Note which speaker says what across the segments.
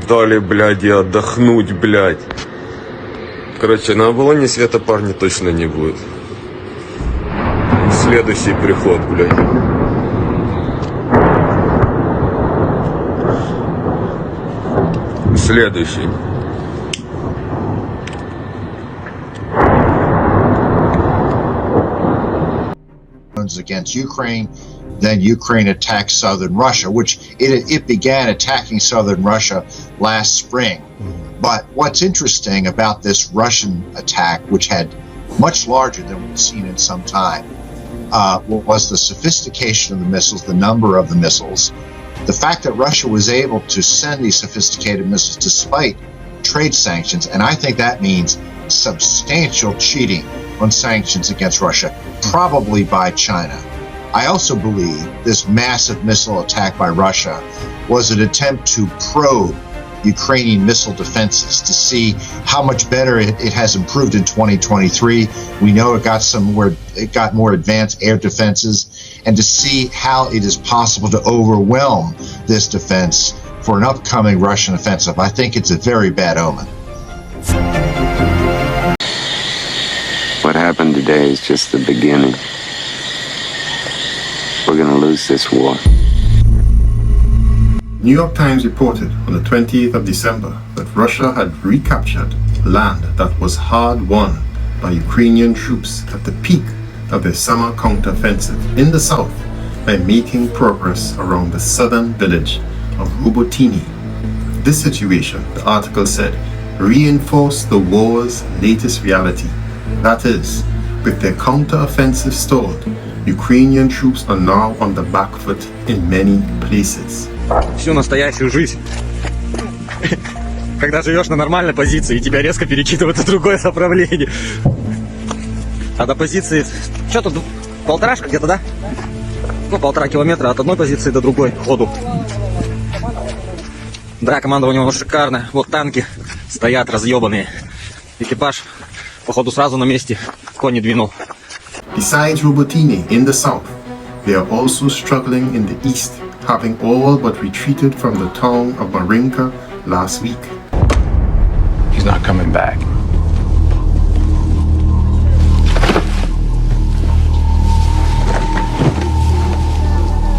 Speaker 1: дали, блядь, и отдохнуть, блядь. Короче, на Оболоне света парни точно не будет. Следующий приход, блядь. Следующий.
Speaker 2: Against Ukraine, then Ukraine attacked southern Russia, which it began attacking southern Russia last spring. But what's interesting about this Russian attack, which had much larger than we've seen in some time, was the sophistication of the missiles, the number of the missiles, the fact that Russia was able to send these sophisticated missiles despite trade sanctions, and I think that means substantial cheating on sanctions against Russia, probably by China. I also believe this massive missile attack by Russia was an attempt to probe Ukrainian missile defenses to see how much better it has improved in 2023. We know it got more advanced air defenses, and to see how it is possible to overwhelm this defense for an upcoming Russian offensive. I think it's a very bad omen.
Speaker 3: What happened today is just the beginning. We're gonna lose this war.
Speaker 4: New York Times reported on the 28th of December that Russia had recaptured land that was hard won by Ukrainian troops at the peak of their summer counteroffensive in the south by making progress around the southern village of Rabotino. This situation, the article said, reinforced the war's latest reality. That is, with their counteroffensive stalled, Ukrainian troops are now on the back foot in many places.
Speaker 5: Всю настоящую жизнь, когда живешь на нормальной позиции, и тебя резко перекидывают в другое направление. А до позиции, что тут, полторашка где-то, да? Ну, 1,5 километра от одной позиции до другой ходу. Да, командование у него шикарное. Вот танки стоят разъебанные. Экипаж, походу, сразу на месте, конь не двинул.
Speaker 4: Besides Rabotino in the south, they are also struggling in the east, having all but retreated from the town of Marinka last week.
Speaker 6: He's not coming back.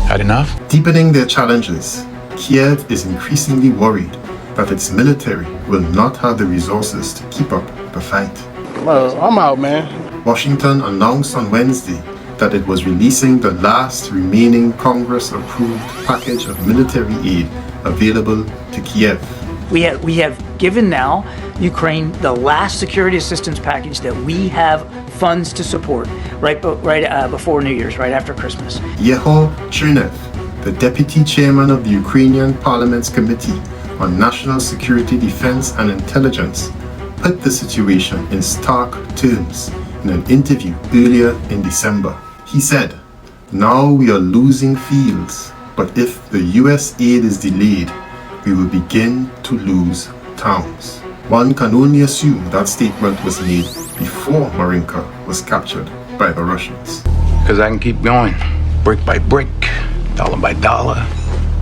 Speaker 6: Had enough?
Speaker 4: Deepening their challenges, Kiev is increasingly worried that its military will not have the resources to keep up the fight.
Speaker 7: Well, I'm out, man.
Speaker 4: Washington announced on Wednesday that it was releasing the last remaining Congress-approved package of military aid available to Kiev.
Speaker 8: We have given now Ukraine the last security assistance package that we have funds to support right before New Year's, right after Christmas.
Speaker 4: Yeho Chernev, the deputy chairman of the Ukrainian Parliament's Committee on National Security, Defense and Intelligence, put the situation in stark terms in an interview earlier in December. He said, "Now we are losing fields, but if the US aid is delayed, we will begin to lose towns." One can only assume that statement was made before Marinka was captured by the Russians.
Speaker 6: Because I can keep going, brick by brick, dollar by dollar,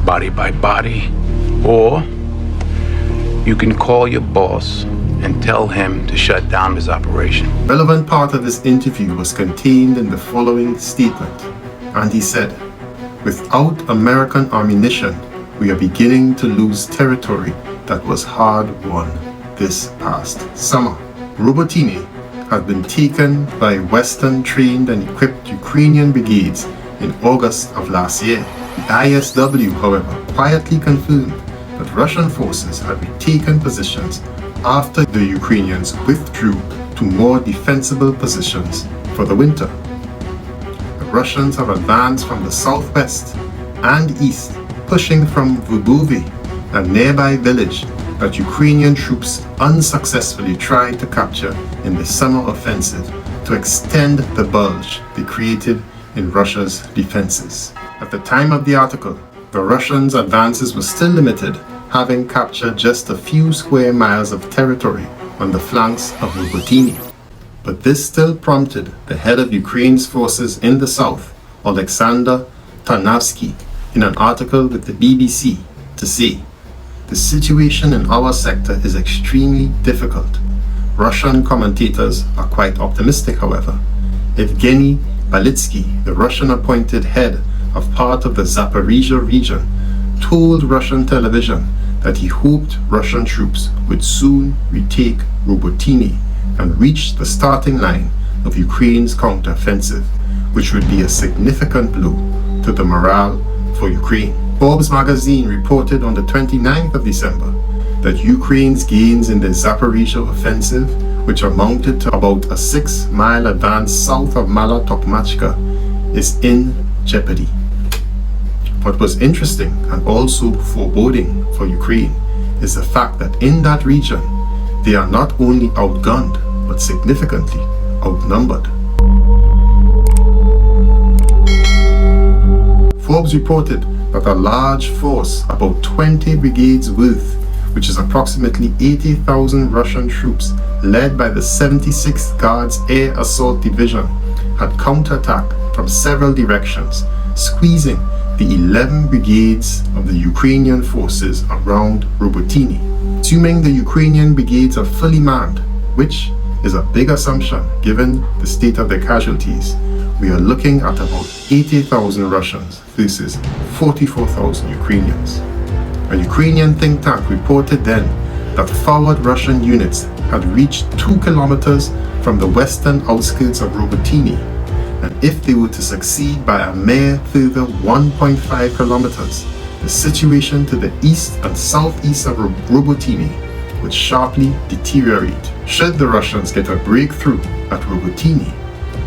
Speaker 6: body by body. Or you can call your boss and tell him to shut down his operation.
Speaker 4: A relevant part of this interview was contained in the following statement, and he said, "Without American ammunition, we are beginning to lose territory that was hard won this past summer." Rabotino had been taken by Western trained and equipped Ukrainian brigades in August of last year. The ISW, however, quietly confirmed that Russian forces had retaken positions after the Ukrainians withdrew to more defensible positions for the winter. The Russians have advanced from the southwest and east, pushing from Verbove, a nearby village that Ukrainian troops unsuccessfully tried to capture in the summer offensive to extend the bulge they created in Russia's defenses. At the time of the article, the Russians' advances were still limited, having captured just a few square miles of territory on the flanks of Rabotino. But this still prompted the head of Ukraine's forces in the south, Alexander Tarnavsky, in an article with the BBC to say, The situation in our sector is extremely difficult. Russian commentators are quite optimistic, however. Evgeny Balitsky, the Russian-appointed head of part of the Zaporyzhia region, told Russian television that he hoped Russian troops would soon retake Rabotino and reach the starting line of Ukraine's counteroffensive, which would be a significant blow to the morale for Ukraine. Forbes magazine reported on the 29th of December that Ukraine's gains in the Zaporyzhia offensive, which amounted to about a 6-mile advance south of Mala Tokmachka, is in jeopardy. What was interesting and also foreboding for Ukraine is the fact that in that region, they are not only outgunned, but significantly outnumbered. Forbes reported that a large force, about 20 brigades worth, which is approximately 80,000 Russian troops, led by the 76th Guards Air Assault Division, had counterattacked from several directions, squeezing the 11 brigades of the Ukrainian forces around Rabotino. Assuming the Ukrainian brigades are fully manned, which is a big assumption given the state of their casualties, we are looking at about 80,000 Russians versus 44,000 Ukrainians. A Ukrainian think tank reported then that forward Russian units had reached 2 kilometers from the western outskirts of Rabotino, and if they were to succeed by a mere further 1.5 kilometers, the situation to the east and southeast of Rabotino would sharply deteriorate. Should the Russians get a breakthrough at Rabotino,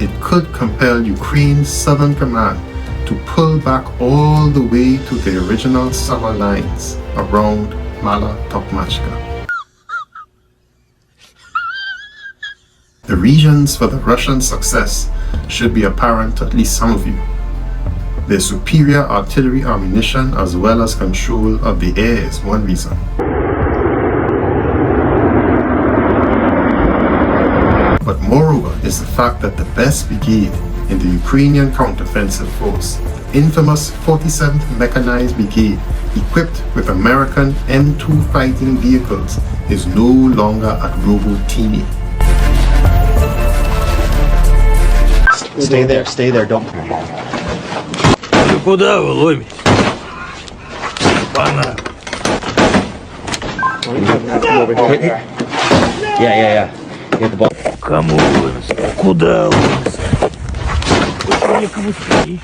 Speaker 4: it could compel Ukraine's southern command to pull back all the way to the original summer lines around Mala Tokmachka. The reasons for the Russian success should be apparent to at least some of you. Their superior artillery ammunition as well as control of the air is one reason. But moreover is the fact that the best brigade in the Ukrainian counteroffensive force, the infamous 47th Mechanized Brigade, equipped with American M2 fighting vehicles, is no longer at Rabotino.
Speaker 5: Stay there, don't.
Speaker 9: Куда вы ломитесь? Пана.
Speaker 5: Yeah. Get the ball.
Speaker 9: Кому ломится? Куда ломится? Некому стоишь.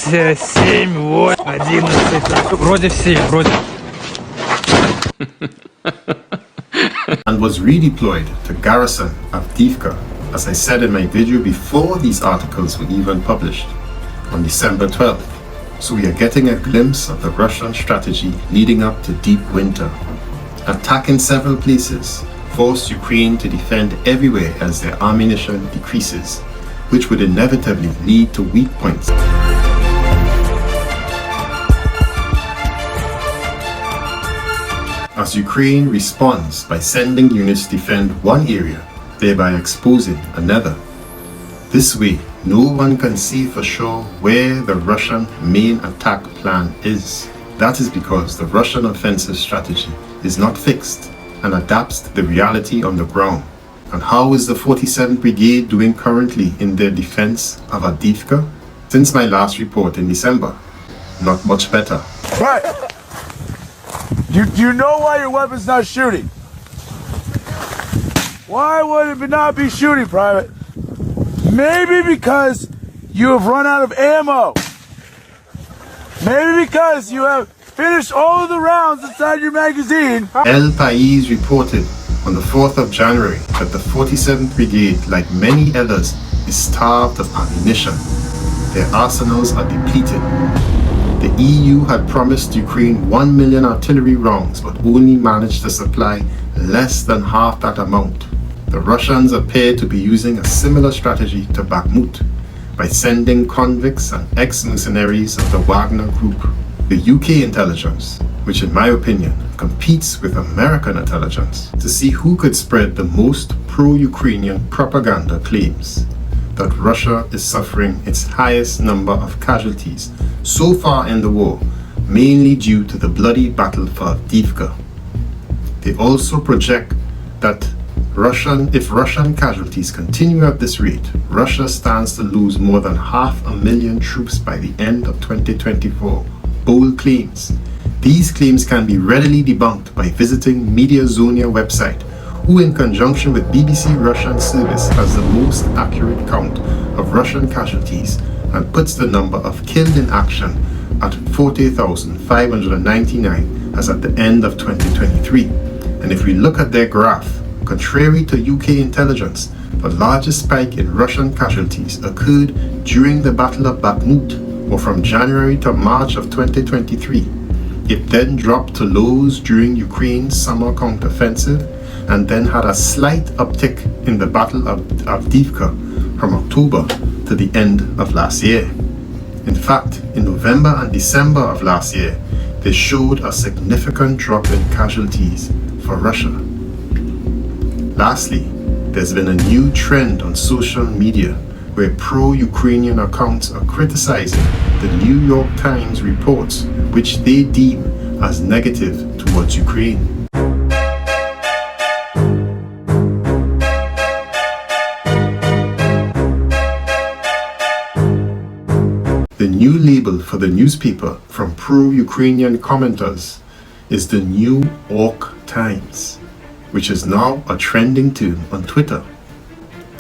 Speaker 9: Шесть, 7, 8, 11. Вроде все, вроде.
Speaker 4: And was redeployed to garrison Avdiivka, as I said in my video before these articles were even published, on December 12th. So we are getting a glimpse of the Russian strategy leading up to deep winter. Attack in several places forced Ukraine to defend everywhere as their ammunition decreases, which would inevitably lead to weak points. As Ukraine responds by sending units to defend one area, thereby exposing another. This way, no one can see for sure where the Russian main attack plan is. That is because the Russian offensive strategy is not fixed and adapts to the reality on the ground. And how is the 47th Brigade doing currently in their defense of Avdiivka? Since my last report in December, not much better.
Speaker 10: Right. You know why your weapon's not shooting? Why would it not be shooting, Private? Maybe because you have run out of ammo. Maybe because you have finished all of the rounds inside your magazine.
Speaker 4: El País reported on the 4th of January that the 47th Brigade, like many others, is starved of ammunition. Their arsenals are depleted. The EU had promised Ukraine 1 million artillery rounds, but only managed to supply less than half that amount. The the Russians appear to be using a similar strategy to Bakhmut by sending convicts and ex-mercenaries of the Wagner Group. The UK intelligence, which in my opinion competes with American intelligence, to see who could spread the most pro-Ukrainian propaganda, claims that Russia is suffering its highest number of casualties so far in the war, mainly due to the bloody battle for Avdiivka. They also project that if Russian casualties continue at this rate, Russia stands to lose more than 500,000 troops by the end of 2024. Bold claims. These claims can be readily debunked by visiting Mediazona website, who in conjunction with BBC Russian service has the most accurate count of Russian casualties and puts the number of killed in action at 40,599 as at the end of 2023. And if we look at their graph, contrary to UK intelligence, the largest spike in Russian casualties occurred during the Battle of Bakhmut, or from January to March of 2023. It then dropped to lows during Ukraine's summer counteroffensive, and then had a slight uptick in the Battle of Avdiivka from October to the end of last year. In fact, in November and December of last year, they showed a significant drop in casualties for Russia. Lastly, there's been a new trend on social media where pro-Ukrainian accounts are criticizing the New York Times reports, which they deem as negative towards Ukraine. The new label for the newspaper from pro-Ukrainian commenters is the new Orc Times, which is now a trending term on Twitter.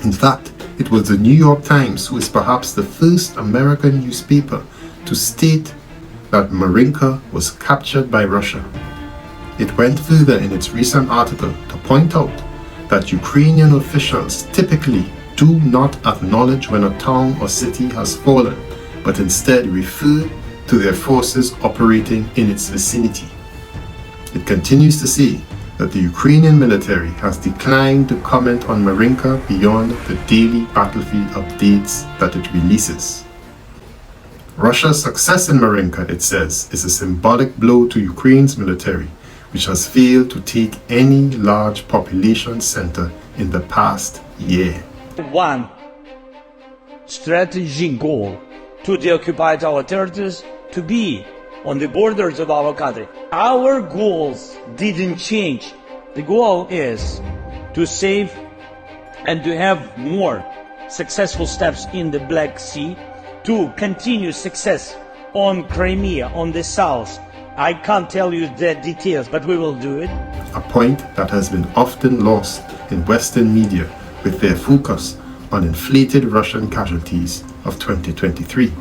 Speaker 4: In fact, it was the New York Times who is perhaps the first American newspaper to state that Marinka was captured by Russia. It went further in its recent article to point out that Ukrainian officials typically do not acknowledge when a town or city has fallen, but instead refer to their forces operating in its vicinity. It continues to say that the Ukrainian military has declined to comment on Marinka beyond the daily battlefield updates that it releases. Russia's success in Marinka, it says, is a symbolic blow to Ukraine's military, which has failed to take any large population center in the past year.
Speaker 11: One strategic goal to deoccupy our territories, to be on the borders of our country. Our goals didn't change. The goal is to save and to have more successful steps in the Black Sea, to continue success on Crimea, on the south. I can't tell you the details, but we will do it.
Speaker 4: A point that has been often lost in Western media with their focus on inflated Russian casualties of 2023.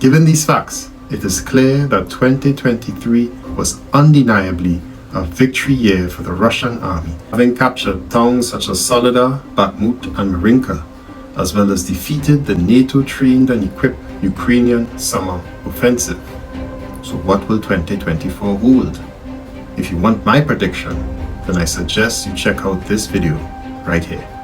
Speaker 4: Given these facts, it is clear that 2023 was undeniably a victory year for the Russian army, having captured towns such as Soledar, Bakhmut and Marinka, as well as defeated the NATO-trained and equipped Ukrainian summer offensive. So what will 2024 hold? If you want my prediction, then I suggest you check out this video right here.